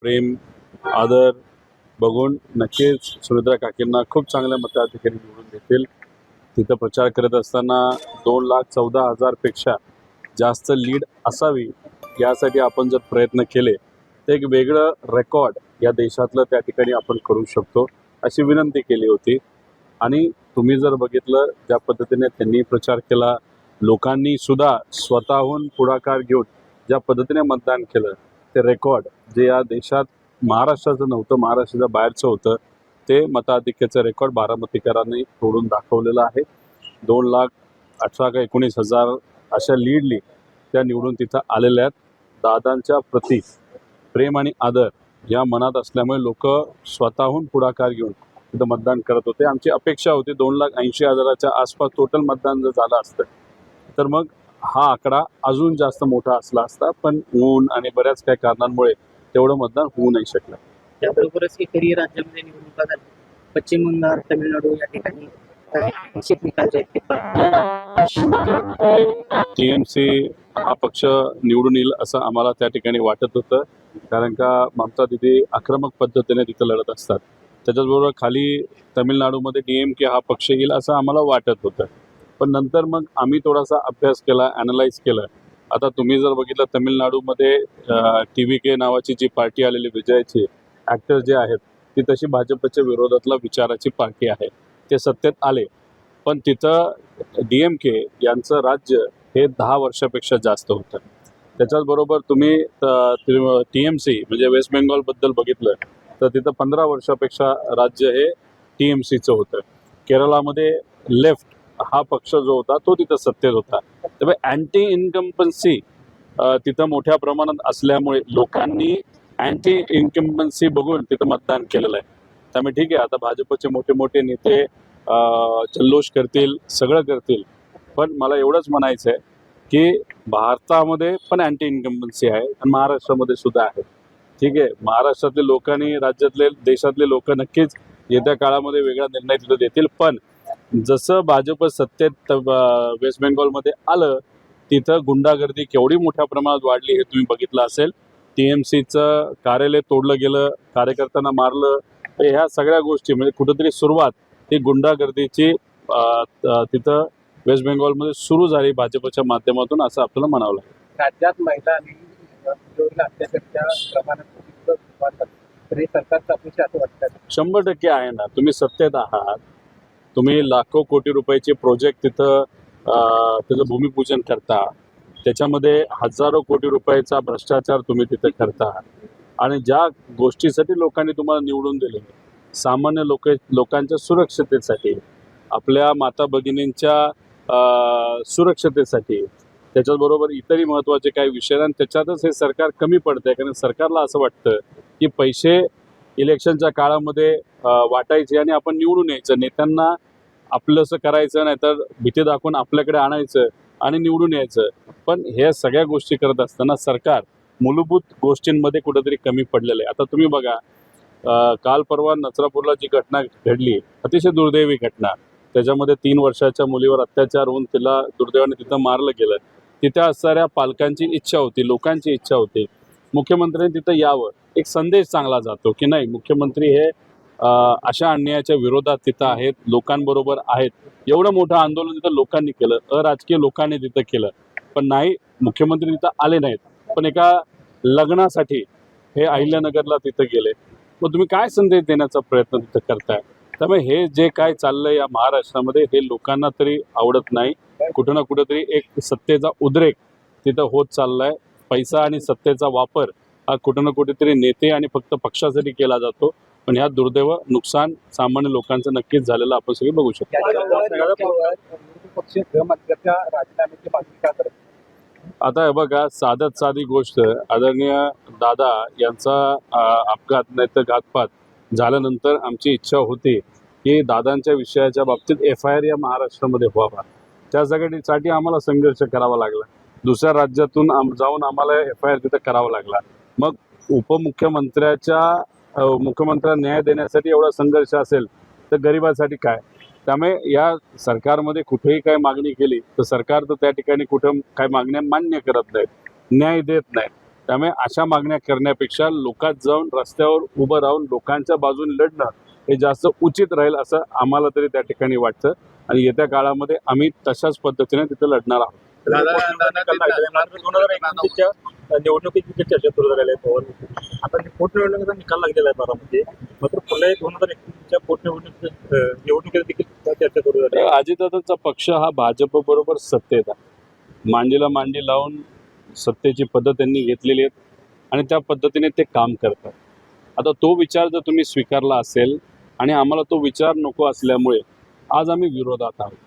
प्रेम, आदर बघून नक्कीच सुनित्रा काकींना खूप चांगल्या मताधिकारी निवडून देतील. तिथं प्रचार करत असताना 2,14,000 पेक्षा जास्त लीड असावी यासाठी आपण जर प्रयत्न केले तर एक वेगळं रेकॉर्ड या देशातलं त्या ठिकाणी आपण करू शकतो अशी विनंती केली होती. आणि तुम्ही जर बघितलं ज्या पद्धतीने त्यांनी प्रचार केला, लोकांनी सुद्धा स्वतःहून पुढाकार घेऊन ज्या पद्धतीने मतदान केलं, ते रेकॉर्ड जे या देशात महाराष्ट्राचं नव्हतं, महाराष्ट्राच्या बाहेरचं होतं, ते मताधिक्याचं रेकॉर्ड बारामतीकरांनी तोडून दाखवलेलं आहे. 2,18,000 का 19,000 अशा लीडली त्या निवडून तिथं आलेल्या आहेत. दादांच्या प्रती प्रेम आणि आदर या मनात असल्यामुळे लोक स्वतःहून पुढाकार घेऊन तिथं मतदान करत होते. आमची अपेक्षा होती 2,80,000च्या आसपास टोटल मतदान जर झालं असतं तर मग हा आकडा अजून जास्त मोठा असला असता, पण ऊन आणि बऱ्याच काही कारणांमुळे तेवढं मतदान होऊ नाही शकलं. त्याबरोबरच इतरही राज्यामध्ये निवडणुका झाल्या, पश्चिम बंगाल, तामिळनाडू या ठिकाणी निश्चित निकाल जाहीर TMC हा पक्ष निवडून येईल असं आम्हाला त्या ठिकाणी वाटत होतं, कारण का ममता दिदी आक्रमक पद्धतीने तिथं लढत असतात. त्याच्याचबरोबर खाली तामिळनाडूमध्ये DMK हा पक्ष येईल असं आम्हाला वाटत होतं. पण नंतर मग आम्ही थोडासा अभ्यास केला, ॲनलाईज केलं. आता तुम्ही जर बघितलं तामिळनाडूमध्ये TVK नावाची जी पार्टी आलेली विजयाची ॲक्टर जे आहेत ती तशी भाजपच्या विरोधातला विचाराची पार्टी आहे. ते सत्तेत आले, पण तिथं DMK यांचं राज्य हे 10 वर्षापेक्षा जास्त होतं. त्याच्याचबरोबर तुम्ही TMC म्हणजे वेस्ट बेंगॉलबद्दल बघितलं तर तिथं 15 वर्षापेक्षा राज्य हे TMCचं होतं. केरळामध्ये लेफ्ट हा पक्ष जो होता तो तिथं सत्तेत होता. त्यामुळे अँटी इन्कम्पन्सी तिथं मोठ्या प्रमाणात असल्यामुळे लोकांनी अँटी इन्कम्पन्सी बघून तिथं मतदान केलेलं आहे. त्यामुळे ठीक आहे, आता भाजपचे मोठे मोठे नेते जल्लोष करतील, सगळं करतील, पण मला एवढंच म्हणायचं आहे की भारतामध्ये पण अँटी इन्कम्पन्सी आहे आणि महाराष्ट्रामध्ये सुद्धा आहे. ठीक आहे, महाराष्ट्रातले लोकांनी, राज्यातले, देशातले लोक नक्कीच येत्या काळामध्ये वेगळा निर्णय तिथं देतील. पण जसं भाजप सत्तेत वेस्ट बेंगॉलमध्ये आलं तिथं गुंडागर्दी केवढी मोठ्या प्रमाणात वाढली हे तुम्ही बघितलं असेल. TMCचं कार्यालय तोडलं गेलं, कार्यकर्त्यांना मारलं, तर ह्या सगळ्या गोष्टी म्हणजे कुठंतरी सुरुवात ही गुंडागर्दीची तिथं वेस्ट बेंगॉलमध्ये सुरू झाली भाजपच्या माध्यमातून असं आपल्याला म्हणावं लागेल. राज्यात महिला आणि मुलींवर अत्याचाराच्या प्रमाणात तरी सरकारचं अपेक्षा असं वाटतं 100% आहे ना. तुम्ही सत्तेत आहात, तुम्ही लाखो कोटी रुपयाचे प्रोजेक्ट तिथं त्याचं भूमिपूजन करता, त्याच्यामध्ये हजारो कोटी रुपयाचा भ्रष्टाचार तुम्ही तिथं करता आणि ज्या गोष्टीसाठी लोकांनी तुम्हाला निवडून दिले, सामान्य लोकांच्या सुरक्षतेसाठी, आपल्या माता भगिनींच्या सुरक्षतेसाठी, त्याच्याचबरोबर इतरही महत्त्वाचे काही विषय, आणि त्याच्यातच हे सरकार कमी पडतंय. कारण सरकारला असं वाटतं की पैसे इलेक्शनच्या काळामध्ये वाटायचे आणि आपण निवडून यायचं, नेत्यांना आपलंसं करायचं, नाहीतर भीती दाखवून आपल्याकडे आणायचं आणि निवडून यायचं. पण हे सगळ्या गोष्टी करत असताना सरकार मूलभूत गोष्टींमध्ये कुठेतरी कमी पडलेलं आहे. आता तुम्ही बघा, काल परवा नचरापूरला जी घटना घडली, अतिशय दुर्दैवी घटना, त्याच्यामध्ये 3 वर्षाच्या मुलीवर अत्याचार होऊन तिला दुर्दैवाने तिथं मारलं गेलं. तिथे असणाऱ्या पालकांची इच्छा होती, लोकांची इच्छा होती मुख्यमंत्र्यांनी तिथं यावं. एक संदेश चांगला जातो की नाही, मुख्यमंत्री हे अशा अन्यायाच्या विरोधात तिथं आहेत, लोकांबरोबर आहेत. एवढं मोठं आंदोलन तिथं लोकांनी केलं, अराजकीय लोकांनी तिथं केलं, पण नाही, मुख्यमंत्री तिथं आले नाहीत. पण एका लग्नासाठी हे अहिल्यानगरला तिथं गेले. मग तुम्ही काय संदेश देण्याचा प्रयत्न तिथं करताय? त्यामुळे हे जे काय चाललंय या महाराष्ट्रामध्ये हे लोकांना तरी आवडत नाही. कुठं ना कुठंतरी एक सत्तेचा उद्रेक तिथं होत चाललाय. पैसा आणि सत्तेचा वापर हा कुठं ना कुठेतरी नेते आणि फक्त पक्षासाठी केला जातो, पण ह्या दुर्दैव नुकसान सामान्य लोकांचं नक्कीच झालेलं आपण सगळे बघू शकतो. राजीनाम्याची मागणी का करत? आता हे बघा, साधी गोष्ट, आदरणीय दादा यांचा अपघात नाही तर घातपात झाल्यानंतर आमची इच्छा होती की दादांच्या विषयाच्या बाबतीत FIR या महाराष्ट्रामध्ये व्हावा. त्यासाठी आम्हाला संघर्ष करावा लागला. दुसऱ्या राज्यातून जाऊन आम्हाला FIR तिथं करावा लागला. मग मुख्यमंत्र्यांना न्याय देण्यासाठी एवढा संघर्ष असेल तर गरिबासाठी काय? त्यामुळे या सरकारमध्ये कुठेही काय मागणी केली तर सरकार तर त्या ठिकाणी कुठं काय मागण्या मान्य करत नाहीत, न्याय देत नाही. त्यामुळे अशा मागण्या करण्यापेक्षा लोकात जाऊन रस्त्यावर उभं राहून लोकांच्या बाजूने लढणं हे जास्त उचित राहील असं आम्हाला तरी त्या ठिकाणी वाटतं आणि येत्या काळामध्ये आम्ही तशाच पद्धतीने तिथं लढणार आहोत. 2029च्या निवडणुकीची चर्चा सुरू झालेली आहे पवार. आता पोटनिवडणुकीचा निकाल लागलेला आहे बारामध्ये, मात्र पुन्हा 2021च्या निवडणुकीला देखील चर्चा सुरू झाली आहे. अजितदादांचा पक्ष हा भाजप बरोबर सत्तेत आहे. मांडीला मांडी लावून सत्तेची पद्धत त्यांनी घेतलेली आहे आणि त्या पद्धतीने ते काम करतात. आता तो विचार जर तुम्ही स्वीकारला असेल आणि आम्हाला तो विचार नको असल्यामुळे आज आम्ही विरोधात आहोत.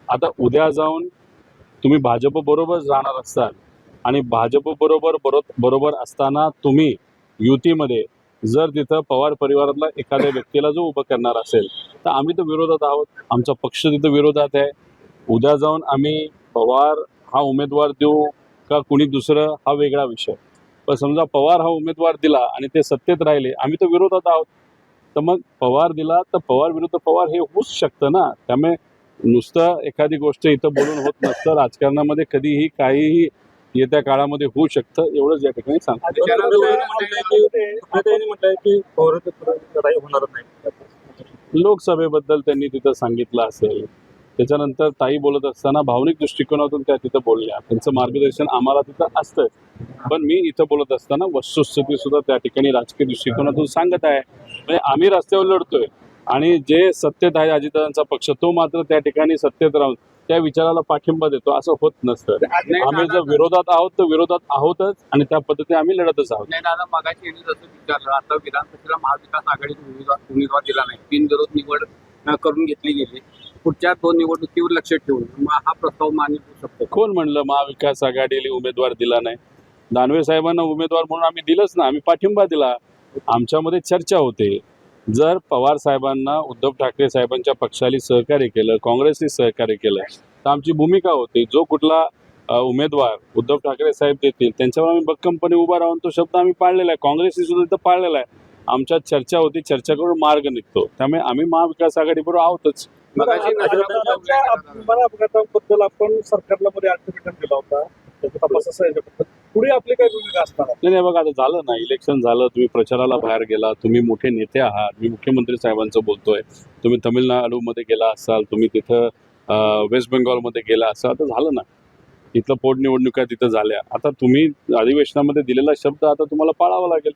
आता उद्या जाऊन तुम्ही भाजप बरोबर जाणार असाल आणि भाजप बरोबर असताना तुम्ही युतीमध्ये जर तिथं पवार परिवारातला एखाद्या व्यक्तीला जो उभं करणार असेल तर आम्ही तर विरोधात आहोत. आमचा पक्ष तिथं विरोधात आहे. उद्या जाऊन आम्ही पवार हा उमेदवार देऊ का कुणी दुसरं हा वेगळा विषय, पण समजा पवार हा उमेदवार दिला आणि ते सत्तेत राहिले, आम्ही तर विरोधात आहोत. तर मग पवार दिला तर पवार विरुद्ध पवार हे होऊच शकतं ना. त्यामुळे नुसतं एखादी गोष्ट इथं बोलून होत नसतं. राजकारणामध्ये कधीही काहीही येत्या काळामध्ये होऊ शकतं, एवढंच या ठिकाणी सांगतो. त्यांनी म्हटलंय की पवारांचं लढाई होणार नाही. लोकसभेबद्दल त्यांनी तिथं सांगितलं असेल. त्याच्यानंतर ताई बोलत असताना भावनिक दृष्टिकोनातून त्या तिथं बोलल्या. त्यांचं मार्गदर्शन आम्हाला तिथं असतं, पण मी इथं बोलत असताना वस्तुस्थिती सुद्धा त्या ठिकाणी राजकीय दृष्टिकोनातून सांगत आहे. म्हणजे आम्ही रस्त्यावर लढतोय आणि जे सत्तेत आहे अजितदादांचा पक्ष तो मात्र त्या ठिकाणी सत्तेत राहून त्या विचाराला पाठिंबा देतो, असं होत नसतं. आम्ही जर विरोधात आहोत तर विरोधात आहोतच आणि त्या पद्धतीने आम्ही लढतच आहोत. नाही दादा, मागाशी यांनी जसं विचारलं, आता विधानसभेला महाविकास आघाडीचा उमेदवार दिला नाही, बिनविरोध निवड करून घेतली गेली. पुढच्या 2 निवडणुकीवर लक्ष ठेवून मग हा प्रस्ताव मान्य होऊ शकतो. कोण म्हणलं महाविकास आघाडीला उमेदवार दिला नाही? दानवे साहेबांना उमेदवार म्हणून आम्ही दिलंच ना, आम्ही पाठिंबा दिला. आमच्यामध्ये चर्चा होते. जर पवार साहेबांना उद्धव ठाकरे साहेबांच्या पक्षाला सहकार्य केलं, काँग्रेसने सहकार्य केलं तर आमची भूमिका होती जो कुठला उमेदवार उद्धव ठाकरे साहेब देतील त्यांच्यावर आम्ही भक्कमपणे उभा राहून तो शब्द आम्ही पाळलेला आहे. काँग्रेसने सुद्धा इथं पाळलेला आहे. आमच्यात चर्चा होती, चर्चा करून मार्ग निघतो. त्यामुळे आम्ही महाविकास आघाडीबरोबर आहोतच. अपघाताबद्दल आपण सरकारला मध्ये अल्टिमेटम दिला होता, त्याचा तपास असा आहे. पुढे आपली काय भूमिका असणार? नाही बघा, आता झालं ना, इलेक्शन झालं, तुम्ही प्रचाराला बाहेर गेला, तुम्ही मोठे नेते आहात, मी मुख्यमंत्री साहेबांचं बोलतोय, तुम्ही तमिळनाडूमध्ये गेला असाल, तुम्ही तिथं वेस्ट बेंगॉलमध्ये गेला असाल, आता झालं ना, इथलं पोटनिवडणुका तिथं झाल्या. आता तुम्ही अधिवेशनामध्ये दिलेला शब्द आता तुम्हाला पाळावा लागेल.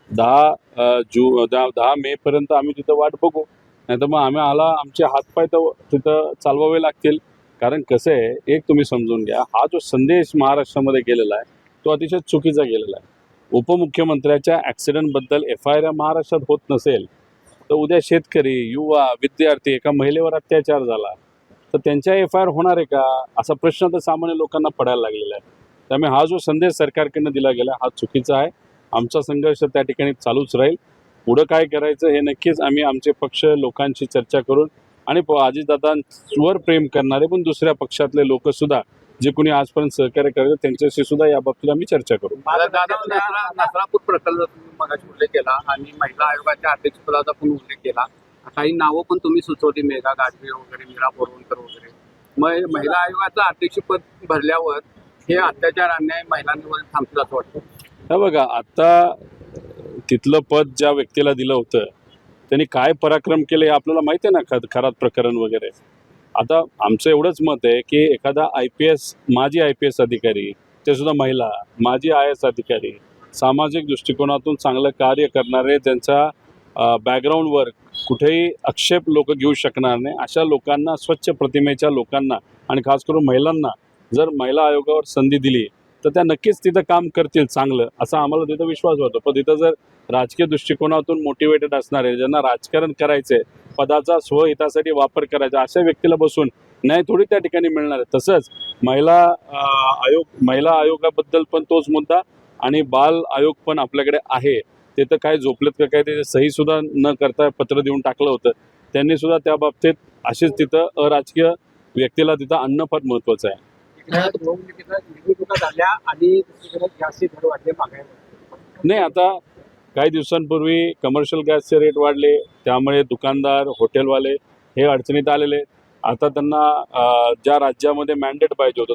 10 मेपर्यंत आम्ही तिथं वाट बघू, नाही तर मग आमचे हातपाय तर तिथं चालवावे लागतील. कारण कसं आहे, एक तुम्ही समजून घ्या, हा जो संदेश महाराष्ट्रामध्ये गेलेला आहे तो अतिशय चुकीचा गेलेला आहे. उपमुख्यमंत्र्याच्या ॲक्सिडेंटबद्दल FIR महाराष्ट्रात होत नसेल तर उद्या शेतकरी, युवा, विद्यार्थी, एका महिलेवर अत्याचार झाला तर त्यांच्या FIR होणार आहे का, असा प्रश्न तर सामान्य लोकांना पडायला लागलेला आहे. त्यामुळे हा जो संदेश सरकारकडनं दिला गेला हा चुकीचा आहे. आमचा संघर्ष त्या ठिकाणी चालूच राहील. पुढं काय करायचं हे नक्कीच आम्ही आमचे पक्ष लोकांशी चर्चा करून आणि अजितदादांवर प्रेम करणारे पण दुसऱ्या पक्षातले लोकसुद्धा जे कोणी आजपर्यंत सहकार्य करायचं त्यांच्याशी सुद्धा याबाबतीत आम्ही चर्चा करू. नसरापूर प्रकल्प तुम्ही मगाशी उल्लेख केला आणि महिला आयोगाच्या अध्यक्षपदाचा पण उल्लेख केला. काही नावं पण तुम्ही सुचवली, मेघा गाडवे वगैरे, मीरा बोरवणकर वगैरे. मग महिला आयोगाचं अध्यक्षपद भरल्यावर हे अत्याचार अन्याय महिलांवर थांबतील असं वाटतं? हे बघा, आता तिथलं पद ज्या व्यक्तीला दिलं होतं त्यांनी काय पराक्रम केले हे आपल्याला माहिती आहे ना, खरात प्रकरण वगैरे. आता आमचं एवढंच मत आहे की एखादा IPS, माजी IPS अधिकारी, ते सुद्धा महिला, माजी IAS अधिकारी, सामाजिक दृष्टिकोनातून चांगलं कार्य करणारे, त्यांचा बॅकग्राऊंडवर कुठेही आक्षेप लोक घेऊ शकणार नाही, अशा लोकांना, स्वच्छ प्रतिमेच्या लोकांना आणि खास करून महिलांना जर महिला आयोगावर संधी दिली तर त्या नक्कीच तिथं काम करतील चांगलं, असा आम्हाला तिथं विश्वास होतो. पण तिथं जर राजकीय दृष्टिकोनातून मोटिवेटेड असणारे, ज्यांना राजकारण करायचंय, पदाचा स्वहितासाठी वापर करायचा, अशा व्यक्तीला बसून न्याय थोडी त्या ठिकाणी मिळणार आहे. तसंच महिला आयोगाबद्दल पण तोच मुद्दा आणि बाल आयोग पण आपल्याकडे आहे. ते तर काय झोपलेत का काय, ते सही सुद्धा न करता पत्र देऊन टाकलं होतं. त्यांनी सुद्धा त्या बाबतीत अशीच तिथं अराजकीय व्यक्तीला तिथं आणणं फार महत्त्वाचं आहे. निवडणुका झाल्या आणि जास्ती दर वाढले मागायला. नाही, आता काही दिवसांपूर्वी कमर्शियल गॅसचे रेट वाढले, त्यामुळे दुकानदार, हॉटेलवाले हे अडचणीत आलेले. आता त्यांना ज्या राज्यामध्ये मॅन्डेट पाहिजे होतं,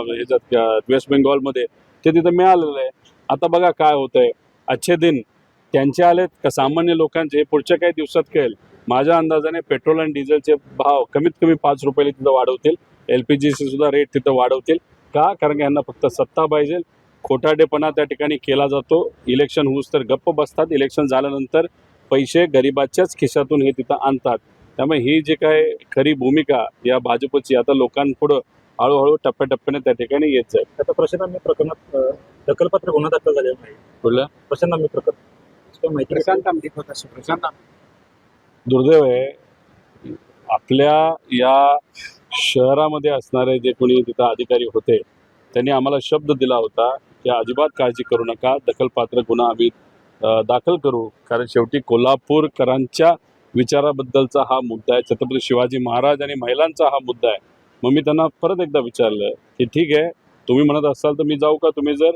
ह्याच्यात वेस्ट बेंगॉलमध्ये ते तिथं मिळालेलं आहे. आता बघा काय होतंय, अच्छे दिन त्यांचे आलेत का सामान्य लोकांचे हे पुढच्या काही दिवसात कळेल. माझ्या अंदाजाने पेट्रोल आणि डिझेलचे भाव कमीत कमी 5 रुपयाला तिथं वाढवतील. LPGचे सुद्धा रेट तिथं वाढवतील. का? कारण की यांना फक्त सत्ता पाहिजे. खोटारडेपणा त्या ठिकाणी केला जातो. इलेक्शन होऊस तर गप्प बसतात, इलेक्शन झाल्यानंतर पैसे गरिबाच्याच खिशातून हे तिथं आणतात. त्यामुळे ही जी काय खरी भूमिका या भाजपची आता लोकांपुढं हळूहळू टप्प्याटप्प्याने त्या ठिकाणी येत जाईल. आता प्रशांत आंबे प्रकरणात दखलपात्र गुन्हा दाखल झालेला नाही. बोललं प्रशांत आंबे प्रकरण काही माहिती आहे? प्रशांत आमटे होत असं प्रशांत दुर्दैव आहे, आपल्या या शहरामध्ये असणारे जे कोणी तिथं अधिकारी होते त्यांनी आम्हाला शब्द दिला होता की अजिबात काळजी करू नका, दखलपात्र गुन्हा आम्ही दाखल करू. कारण शेवटी कोल्हापूरकरांच्या विचाराबद्दलचा हा मुद्दा आहे, छत्रपती शिवाजी महाराज आणि महिलांचा हा मुद्दा आहे. मग मी त्यांना परत एकदा विचारलं की ठीक आहे, तुम्ही म्हणत असाल तर मी जाऊ का, तुम्ही जर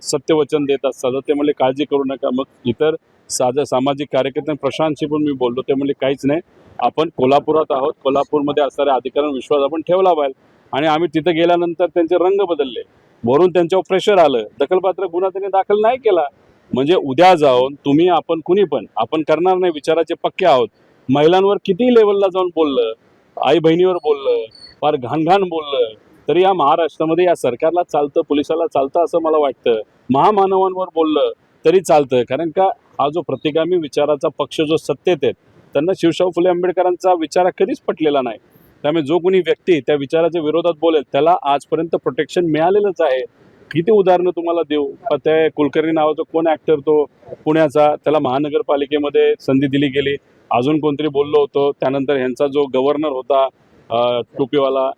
सत्यवचन देत असाल तर. ते म्हणले काळजी करू नका. मग इतर सामाजिक कार्यकर्ते प्रशांतशी पण मी बोललो, ते म्हणले काहीच नाही, आपण कोल्हापुरात आहोत, कोल्हापूरमध्ये असणाऱ्या अधिकाऱ्यांवर विश्वास आपण ठेवला पाहिजे. आणि आम्ही तिथं गेल्यानंतर त्यांचे रंग बदलले, वरून त्यांच्यावर प्रेशर आलं, दखलपात्र गुन्हा त्यांनी दाखल नाही केला. म्हणजे उद्या जाऊन तुम्ही आपण कुणी पण आपण करणार नाही, विचाराचे पक्के आहोत. महिलांवर किती लेवलला जाऊन बोललं, आई बहिणीवर बोललं, फार घाण बोललं, तरी या महाराष्ट्रामध्ये या सरकारला चालतं, पोलिसाला चालतं असं मला वाटतं. महामानवांवर बोललं तरी चालतं, कारण का हा जो प्रतिगामी विचाराचा पक्ष जो सत्तेत आहेत त्यांना शिवशाहू फुले आंबेडकरांचा विचार कधीच पटलेला नाही. त्यामुळे जो कोणी व्यक्ती त्या विचाराच्या विरोधात बोलेल त्याला आजपर्यंत प्रोटेक्शन मिळालेलंच आहे. किती उदाहरणं तुम्हाला देऊ. त्या कुलकर्णी नावाचा कोण ॲक्टर तो पुण्याचा, त्याला महानगरपालिकेमध्ये संधी दिली गेली. अजून कोणतरी बोललो होतो, त्यानंतर ह्यांचा जो गव्हर्नर होता टोपीवाला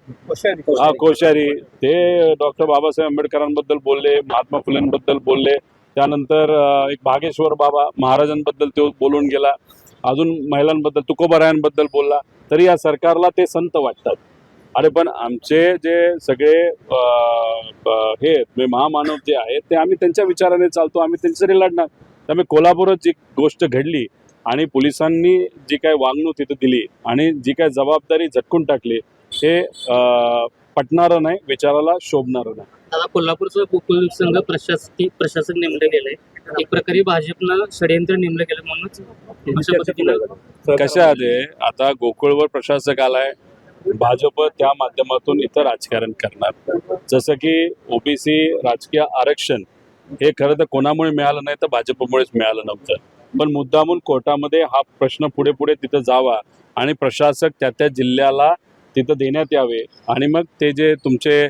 कोश्यारी, ते डॉक्टर बाबासाहेब आंबेडकरांबद्दल बोलले, महात्मा फुलेंबद्दल बोलले. त्यानंतर एक भागेश्वर बाबा महाराजांबद्दल तो बोलून गेला, अजून महिलांबद्दल तुकोबारायांबद्दल बोलला. तरी या सरकारला ते संत वाटतात. अरे पण आमचे जे सगळे हे महामानव जे आहेत ते आम्ही त्यांच्या विचाराने चालतो, आम्ही त्यांच्यासाठी लढणार. त्यामुळे कोल्हापुरात जी गोष्ट घडली आणि पोलिसांनी जी काय वागणूक तिथं दिली आणि जी काय जबाबदारी झटकून टाकली, हे पटणारं नाही, विचाराला शोभणारं नाही. आता कोल्हापूरचं गोकुळ संघ प्रशासक नेमलं गेलंय. एक प्रकारे भाजपनं षडयंत्र नेमलं गेलं म्हणूनच अशा पद्धतीनं कशा आहे, आता गोकुळवर प्रशासक आलाय, भाजप त्या माध्यमातून इथं राजकारण करणार. जसं की ओबीसी राजकीय आरक्षण हे खरं तर कोणामुळे मिळालं नाही तर भाजपमुळेच मिळालं नव्हतं. पण मुद्दामून कोर्टामध्ये हा प्रश्न पुढे पुढे तिथं जावा आणि प्रशासक त्या जिल्ह्याला तिथं देण्यात यावे आणि मग ते जे तुमचे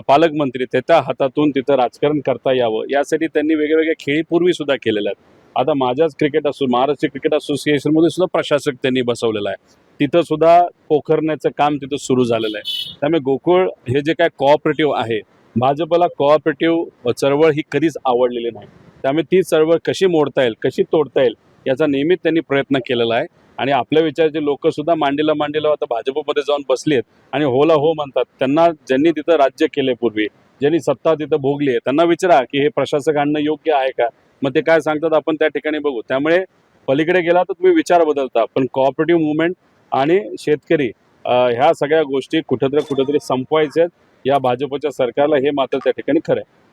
पालकमंत्री त्याच्या हातातून तिथं राजकारण करता यावं, यासाठी त्यांनी वेगवेगळ्या खेळी पूर्वी सुद्धा केलेल्या आहेत. आता माझ्याच महाराष्ट्र क्रिकेट असोसिएशनमध्ये सुद्धा प्रशासक त्यांनी बसवलेला आहे. तिथं सुद्धा पोखरण्याचं काम तिथं सुरू झालेलं आहे. त्यामुळे गोकुळ हे जे काय कोऑपरेटिव्ह आहे, भाजपला कोऑपरेटिव्ह चळवळ ही कधीच आवडलेली नाही. त्यामुळे ती चळवळ कशी मोडता येईल, कशी तोडता येईल याचा नेहमीच त्यांनी प्रयत्न केलेला आहे. आणि आपल्या विचाराचे लोक सुद्धा मांडीला आता भाजपमध्ये जाऊन बसली आहेत आणि होला हो म्हणतात. त्यांना ज्यांनी तिथं राज्य केले पूर्वी, ज्यांनी सत्ता तिथं भोगली आहे, त्यांना विचारा की हे प्रशासक आणणं योग्य आहे का. मग ते काय सांगतात आपण त्या ठिकाणी बघू. त्यामुळे पलीकडे गेला तर तुम्ही विचार बदलता, पण कोऑपरेटिव्ह मुवमेंट आणि शेतकरी ह्या सगळ्या गोष्टी कुठेतरी संपवायच्या आहेत या भाजपच्या सरकारला, हे मात्र त्या ठिकाणी खरं आहे.